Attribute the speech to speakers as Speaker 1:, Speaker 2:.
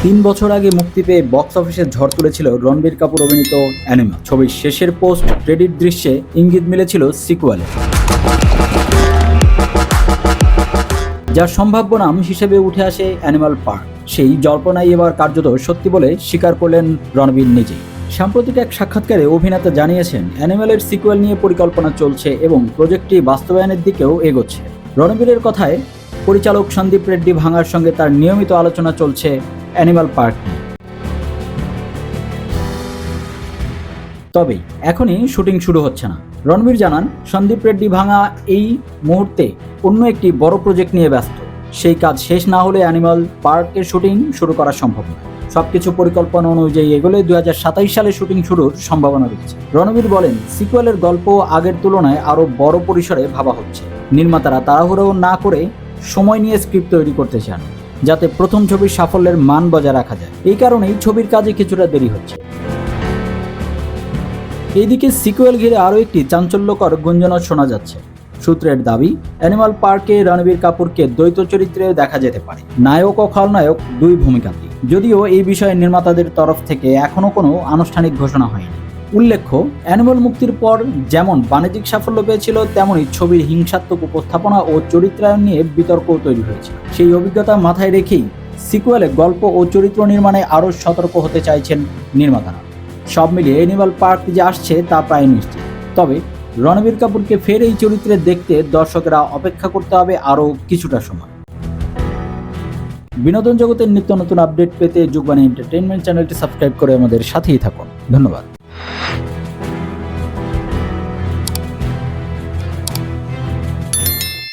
Speaker 1: 3 বছর আগে মুক্তি পেয়ে বক্স অফিসে ঝড় তুলেছিল রণবীর কাপুর অভিনীত অ্যানিমাল। ছবির শেষের পোস্ট ক্রেডিট দৃশ্যে ইঙ্গিত মিলেছিল সিকুয়েলে, যার সম্ভাব্য নাম হিসেবে উঠে আসে অ্যানিমাল পার্ক। সেই জল্পনাই এবার কার্যত সত্যি বলে স্বীকার করলেন রণবীর নিজেই। সাম্প্রতিক এক সাক্ষাৎকারে অভিনেতা জানিয়েছেন, অ্যানিমালের সিকুয়েল নিয়ে পরিকল্পনা চলছে এবং প্রজেক্টটি বাস্তবায়নের দিকেও এগোচ্ছে। রণবীরের কথায়, পরিচালক সন্দীপ রেড্ডি ভাঙার সঙ্গে তার নিয়মিত আলোচনা চলছে অ্যানিমাল পার্ক নিয়ে। তবে এখনই শুটিং শুরু হচ্ছে না। রণবীর জানান, সন্দীপ রেড্ডি ভাঙা এই মুহূর্তে অন্য একটি বড় প্রজেক্ট নিয়ে ব্যস্ত। সেই কাজ শেষ না হলে অ্যানিমাল পার্কের শুটিং শুরু করা সম্ভব নয়। সবকিছু পরিকল্পনা অনুযায়ী এগোলে 2027 সালে শুটিং শুরুর সম্ভাবনা রয়েছে। রণবীর বলেন, সিকুয়েলের গল্প আগের তুলনায় আরও বড় পরিসরে ভাবা হচ্ছে। নির্মাতারা তাড়াহুড়ো না করে সময় নিয়ে স্ক্রিপ্ট তৈরি করতে চান, যাতে প্রথম ছবির সাফল্যের মান বজায় রাখা যায়। এই কারণেই ছবির কাজে কিছুটা দেরি হচ্ছে। এইদিকে সিকুয়েল ঘিরে আরও একটি চাঞ্চল্যকর গুঞ্জনও শোনা যাচ্ছে। সূত্রের দাবি, অ্যানিমাল পার্কে রণবীর কাপুরকে দ্বৈত চরিত্রে দেখা যেতে পারে, নায়ক ও খলনায়ক দুই ভূমিকাতে। যদিও এই বিষয়ে নির্মাতাদের তরফ থেকে এখনও কোনো আনুষ্ঠানিক ঘোষণা হয়নি। উল্লেখ্য, অ্যানিমাল মুক্তির পর যেমন বাণিজ্যিক সাফল্য পেয়েছিল, তেমনই ছবির হিংসাত্মক উপস্থাপনা ও চরিত্রায়ন নিয়ে বিতর্কও তৈরি হয়েছে। সেই অভিজ্ঞতা মাথায় রেখেই সিকুয়েলে গল্প ও চরিত্র নির্মাণে আরও সতর্ক হতে চাইছেন নির্মাতারা। সব মিলিয়ে অ্যানিমাল পার্ক যে আসছে তা প্রায় নিশ্চিত। তবে রণবীর কাপুরকে ফের এই চরিত্রে দেখতে দর্শকেরা অপেক্ষা করতে হবে আরও কিছুটা সময়। বিনোদন জগতের নিত্য নতুন আপডেট পেতে যুগবাণী এন্টারটেইনমেন্ট চ্যানেলটি সাবস্ক্রাইব করে আমাদের সাথেই থাকুন। ধন্যবাদ।